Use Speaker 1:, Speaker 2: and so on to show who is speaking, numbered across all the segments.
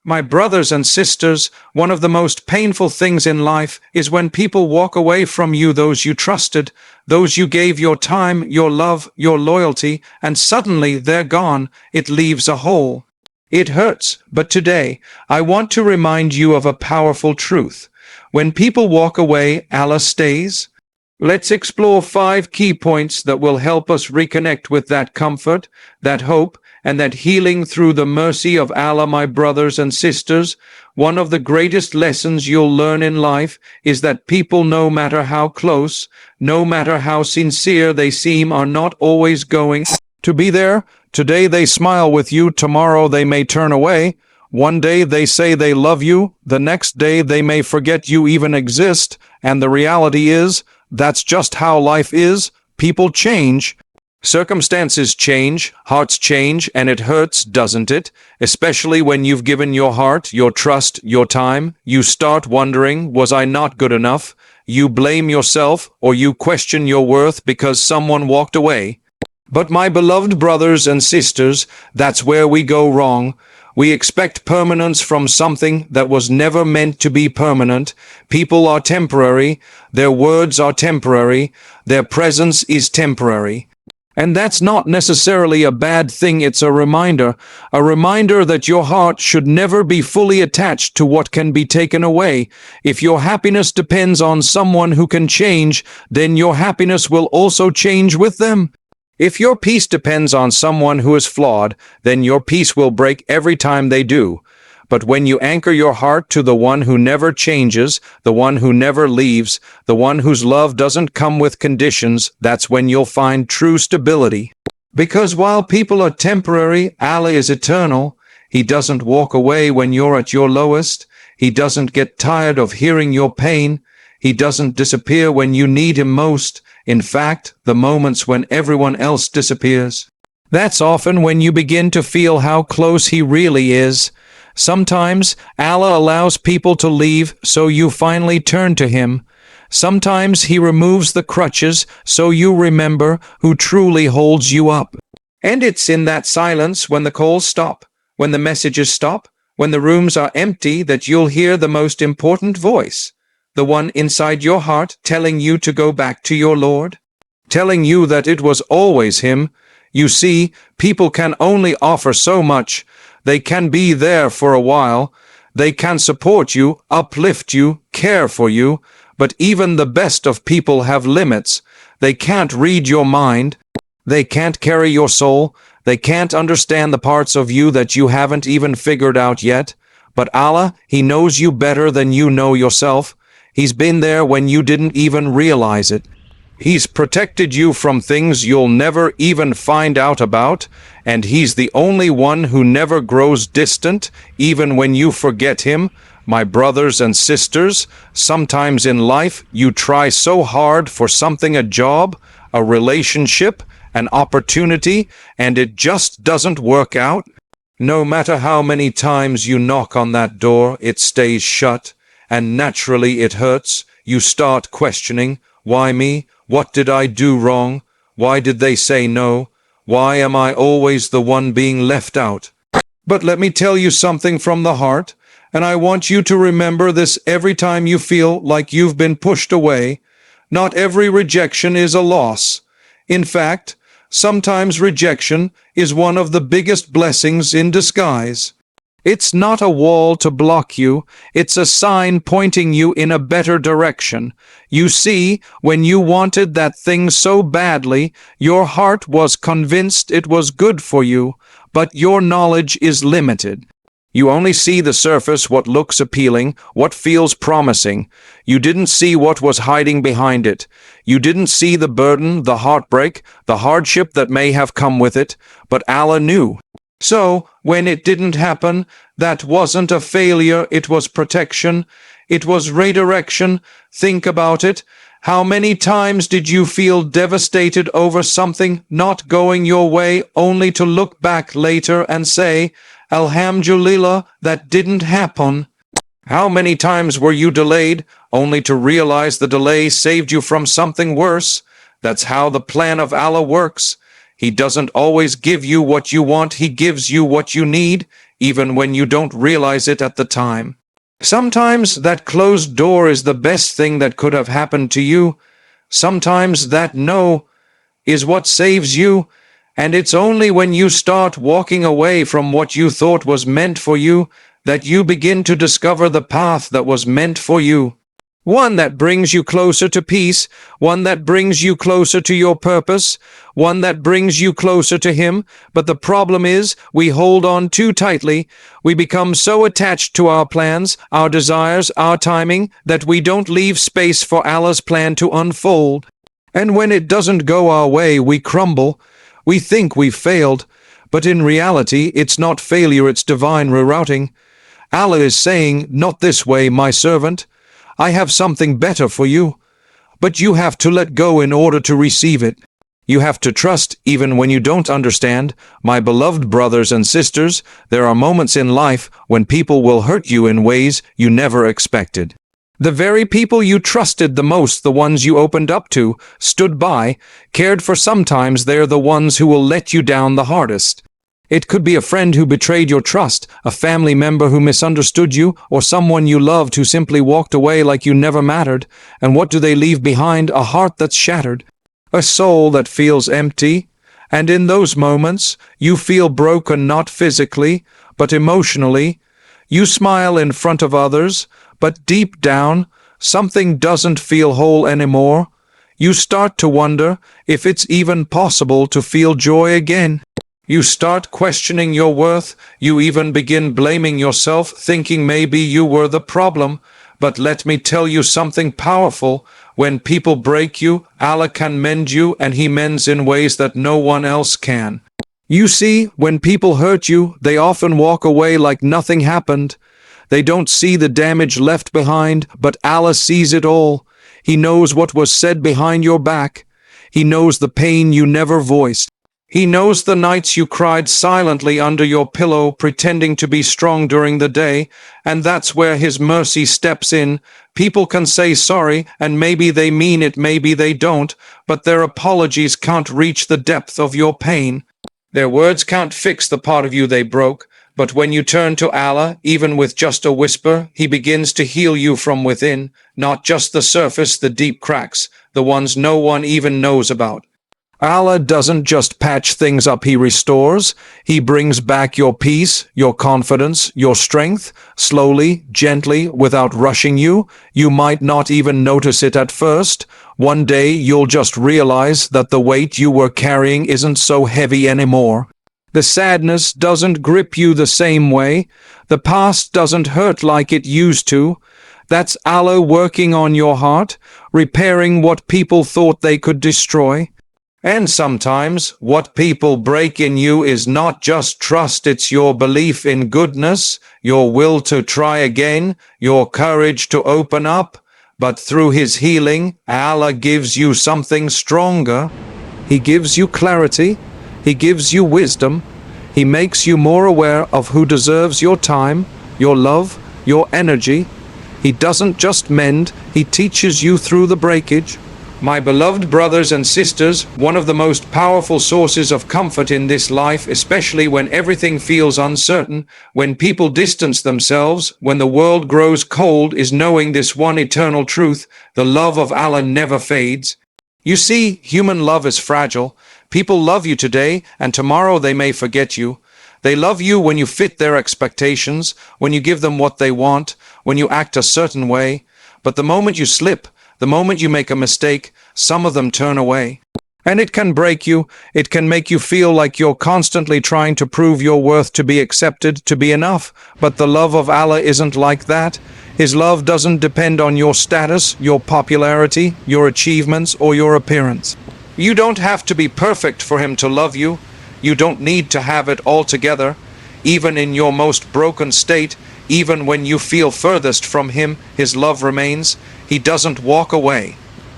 Speaker 1: My brothers and sisters, one of the most painful things in life is when people walk away from you, those you trusted, those you gave your time, your love, your loyalty, and suddenly they're gone. It leaves a hole. It hurts, but today I want to remind you of a powerful truth. When people walk away, Allah stays. Let's explore 5 key points that will help us reconnect with that comfort, that hope, and that healing through the mercy of Allah. My brothers and sisters, one of the greatest lessons you'll learn in life is that people, no matter how close, no matter how sincere they seem, are not always going to be there. Today they smile with you, tomorrow they may turn away. One day they say they love you, the next day they may forget you even exist, and the reality is, that's just how life is. People change. Circumstances change, hearts change, and it hurts, doesn't it? Especially when you've given your heart, your trust, your time. You start wondering, was I not good enough? You blame yourself, or you question your worth because someone walked away. But my beloved brothers and sisters, that's where we go wrong. We expect permanence from something that was never meant to be permanent. People are temporary, their words are temporary, their presence is temporary. And that's not necessarily a bad thing. It's a reminder that your heart should never be fully attached to what can be taken away. If your happiness depends on someone who can change, then your happiness will also change with them. If your peace depends on someone who is flawed, then your peace will break every time they do. But when you anchor your heart to the one who never changes, the one who never leaves, the one whose love doesn't come with conditions, that's when you'll find true stability. Because while people are temporary, Allah is eternal. He doesn't walk away when you're at your lowest. He doesn't get tired of hearing your pain. He doesn't disappear when you need him most. In fact, the moments when everyone else disappears, that's often when you begin to feel how close he really is. Sometimes Allah allows people to leave so you finally turn to him. Sometimes he removes the crutches so you remember who truly holds you up. And it's in that silence, when the calls stop, when the messages stop, when the rooms are empty, that you'll hear the most important voice. The one inside your heart telling you to go back to your Lord, telling you that it was always him. You see, people can only offer so much. They can be there for a while. They can support you, uplift you, care for you. But even the best of people have limits. They can't read your mind. They can't carry your soul. They can't understand the parts of you that you haven't even figured out yet. But Allah, he knows you better than you know yourself. He's been there when you didn't even realize it. He's protected you from things you'll never even find out about, and he's the only one who never grows distant, even when you forget him. My brothers and sisters, sometimes in life you try so hard for something, a job, a relationship, an opportunity, and it just doesn't work out. No matter how many times you knock on that door, it stays shut. And naturally it hurts. You start questioning, why me? What did I do wrong? Why did they say no? Why am I always the one being left out? But let me tell you something from the heart, and I want you to remember this every time you feel like you've been pushed away. Not every rejection is a loss. In fact, sometimes rejection is one of the biggest blessings in disguise. It's not a wall to block you, it's a sign pointing you in a better direction. You see, when you wanted that thing so badly, your heart was convinced it was good for you, but your knowledge is limited. You only see the surface, what looks appealing, what feels promising. You didn't see what was hiding behind it. You didn't see the burden, the heartbreak, the hardship that may have come with it, but Allah knew. So, when it didn't happen, that wasn't a failure, it was protection, it was redirection. Think about it. How many times did you feel devastated over something not going your way, only to look back later and say, Alhamdulillah, that didn't happen? How many times were you delayed, only to realize the delay saved you from something worse? That's how the plan of Allah works. He doesn't always give you what you want, he gives you what you need. even when you don't realize it at the time. Sometimes that closed door is the best thing that could have happened to you. Sometimes that no is what saves you, and it's only when you start walking away from what you thought was meant for you that you begin to discover the path that was meant for you. One that brings you closer to peace, one that brings you closer to your purpose, one that brings you closer to Him. But the problem is, we hold on too tightly. We become so attached to our plans, our desires, our timing, that we don't leave space for Allah's plan to unfold. And when it doesn't go our way, we crumble. We think we've failed. But in reality, it's not failure, it's divine rerouting. Allah is saying, "Not this way, my servant. I have something better for you." But you have to let go in order to receive it. You have to trust even when you don't understand. My beloved brothers and sisters, there are moments in life when people will hurt you in ways you never expected. The very people you trusted the most, the ones you opened up to, stood by, cared for, sometimes they're the ones who will let you down the hardest. It could be a friend who betrayed your trust, a family member who misunderstood you, or someone you loved who simply walked away like you never mattered. And what do they leave behind? A heart that's shattered, a soul that feels empty. And in those moments, you feel broken, not physically, but emotionally. You smile in front of others, but deep down, something doesn't feel whole anymore. You start to wonder if it's even possible to feel joy again. You start questioning your worth. You even begin blaming yourself, thinking maybe you were the problem. But let me tell you something powerful. When people break you, Allah can mend you, and He mends in ways that no one else can. You see, when people hurt you, they often walk away like nothing happened. They don't see the damage left behind, but Allah sees it all. He knows what was said behind your back. He knows the pain you never voiced. He knows the nights you cried silently under your pillow, pretending to be strong during the day, and that's where His mercy steps in. People can say sorry, and maybe they mean it, maybe they don't, but their apologies can't reach the depth of your pain. Their words can't fix the part of you they broke, but when you turn to Allah, even with just a whisper, He begins to heal you from within, not just the surface, the deep cracks, the ones no one even knows about. Allah doesn't just patch things up, He restores. He brings back your peace, your confidence, your strength, slowly, gently, without rushing you. You might not even notice it at first. One day you'll just realize that the weight you were carrying isn't so heavy anymore. The sadness doesn't grip you the same way. The past doesn't hurt like it used to. That's Allah working on your heart, repairing what people thought they could destroy. And sometimes what people break in you is not just trust, it's your belief in goodness, your will to try again, your courage to open up. But through His healing, Allah gives you something stronger. He gives you clarity. He gives you wisdom. He makes you more aware of who deserves your time, your love, your energy. He doesn't just mend, He teaches you through the breakage. My beloved brothers and sisters, one of the most powerful sources of comfort in this life, especially when everything feels uncertain, when people distance themselves, when the world grows cold, is knowing this one eternal truth: the love of Allah never fades. You see, human love is fragile. People love you today, and tomorrow they may forget you. They love you when you fit their expectations, when you give them what they want, when you act a certain way. But the moment you slip, the moment you make a mistake, some of them turn away. And it can break you. It can make you feel like you're constantly trying to prove your worth, to be accepted, to be enough. But the love of Allah isn't like that. His love doesn't depend on your status, your popularity, your achievements, or your appearance. You don't have to be perfect for Him to love you. You don't need to have it all together. Even in your most broken state, even when you feel furthest from Him, His love remains. He doesn't walk away.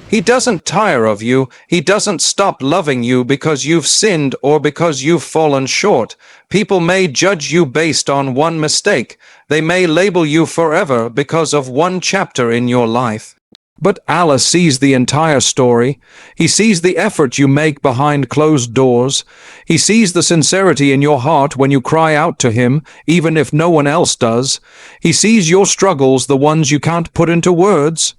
Speaker 1: He doesn't tire of you. He doesn't stop loving you because you've sinned or because you've fallen short. People may judge you based on one mistake. They may label you forever because of one chapter in your life. But Allah sees the entire story. He sees the effort you make behind closed doors. He sees the sincerity in your heart when you cry out to Him, even if no one else does. He sees your struggles, the ones you can't put into words.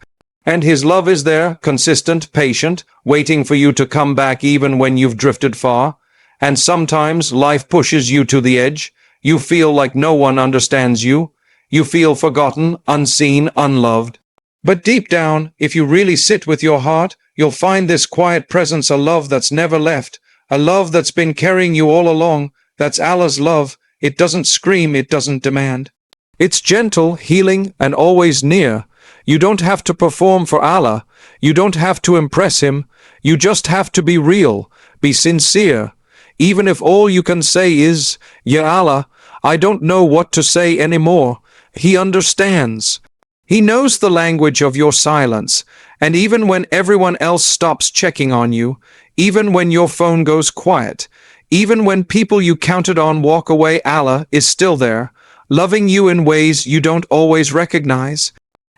Speaker 1: And His love is there, consistent, patient, waiting for you to come back even when you've drifted far. And sometimes life pushes you to the edge. You feel like no one understands you. You feel forgotten, unseen, unloved. But deep down, if you really sit with your heart, you'll find this quiet presence, a love that's never left, a love that's been carrying you all along. That's Allah's love. It doesn't scream, it doesn't demand. It's gentle, healing, and always near. You don't have to perform for Allah. You don't have to impress Him. You just have to be real, be sincere. Even if all you can say is, Ya Allah, I don't know what to say anymore. He understands. He knows the language of your silence, and even when everyone else stops checking on you, even when your phone goes quiet, even when people you counted on walk away, Allah is still there, loving you in ways you don't always recognize.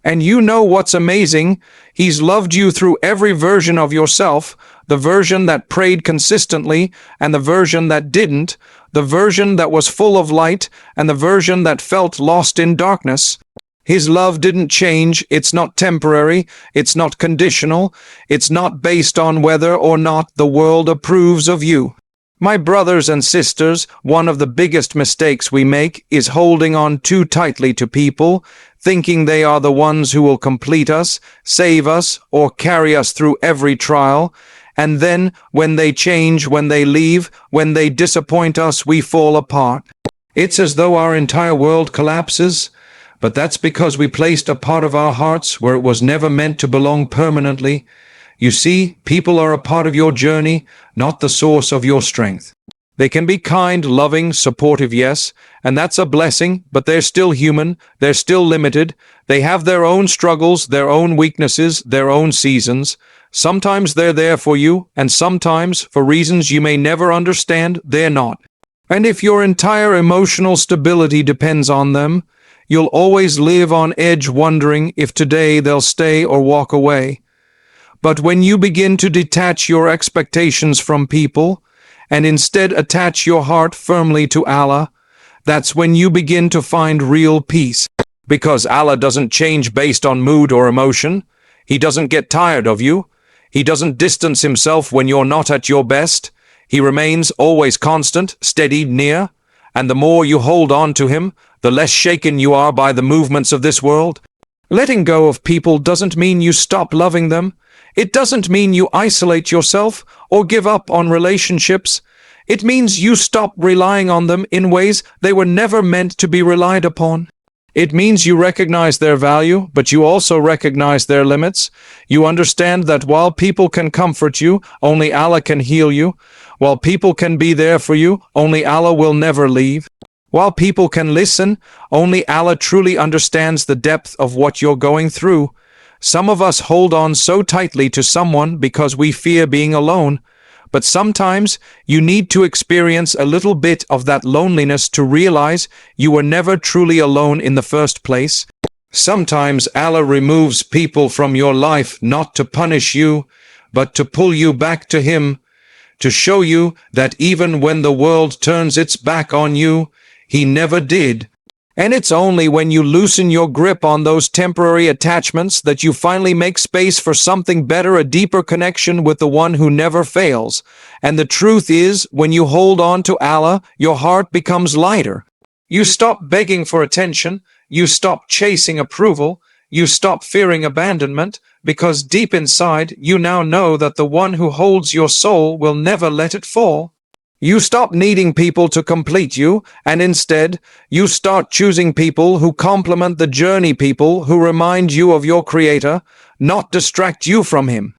Speaker 1: And you know what's amazing? He's loved you through every version of yourself, the version that prayed consistently and the version that didn't, the version that was full of light and the version that felt lost in darkness. His love didn't change. It's not temporary. It's not conditional. It's not based on whether or not the world approves of you. My brothers and sisters, one of the biggest mistakes we make is holding on too tightly to people, thinking they are the ones who will complete us, save us, or carry us through every trial. And then, when they change, when they leave, when they disappoint us, we fall apart. It's as though our entire world collapses. But that's because we placed a part of our hearts where it was never meant to belong permanently. You see, people are a part of your journey, not the source of your strength. They can be kind, loving, supportive, yes, and that's a blessing, but they're still human, they're still limited, they have their own struggles, their own weaknesses, their own seasons. Sometimes they're there for you, and sometimes, for reasons you may never understand, they're not. And if your entire emotional stability depends on them, you'll always live on edge wondering if today they'll stay or walk away. But when you begin to detach your expectations from people and instead attach your heart firmly to Allah, that's when you begin to find real peace. Because Allah doesn't change based on mood or emotion. He doesn't get tired of you. He doesn't distance Himself when you're not at your best. He remains always constant, steady, near. And the more you hold on to Him, the less shaken you are by the movements of this world. Letting go of people doesn't mean you stop loving them. It doesn't mean you isolate yourself or give up on relationships. It means you stop relying on them in ways they were never meant to be relied upon. It means you recognize their value, but you also recognize their limits. You understand that while people can comfort you, only Allah can heal you. While people can be there for you, only Allah will never leave. While people can listen, only Allah truly understands the depth of what you're going through. Some of us hold on so tightly to someone because we fear being alone. But sometimes you need to experience a little bit of that loneliness to realize you were never truly alone in the first place. Sometimes Allah removes people from your life not to punish you, but to pull you back to Him, to show you that even when the world turns its back on you, He never did. And it's only when you loosen your grip on those temporary attachments that you finally make space for something better, a deeper connection with the one who never fails. And the truth is, when you hold on to Allah, your heart becomes lighter. You stop begging for attention, you stop chasing approval, you stop fearing abandonment, because deep inside you now know that the one who holds your soul will never let it fall. You stop needing people to complete you, and instead, you start choosing people who complement the journey, people who remind you of your Creator, not distract you from Him.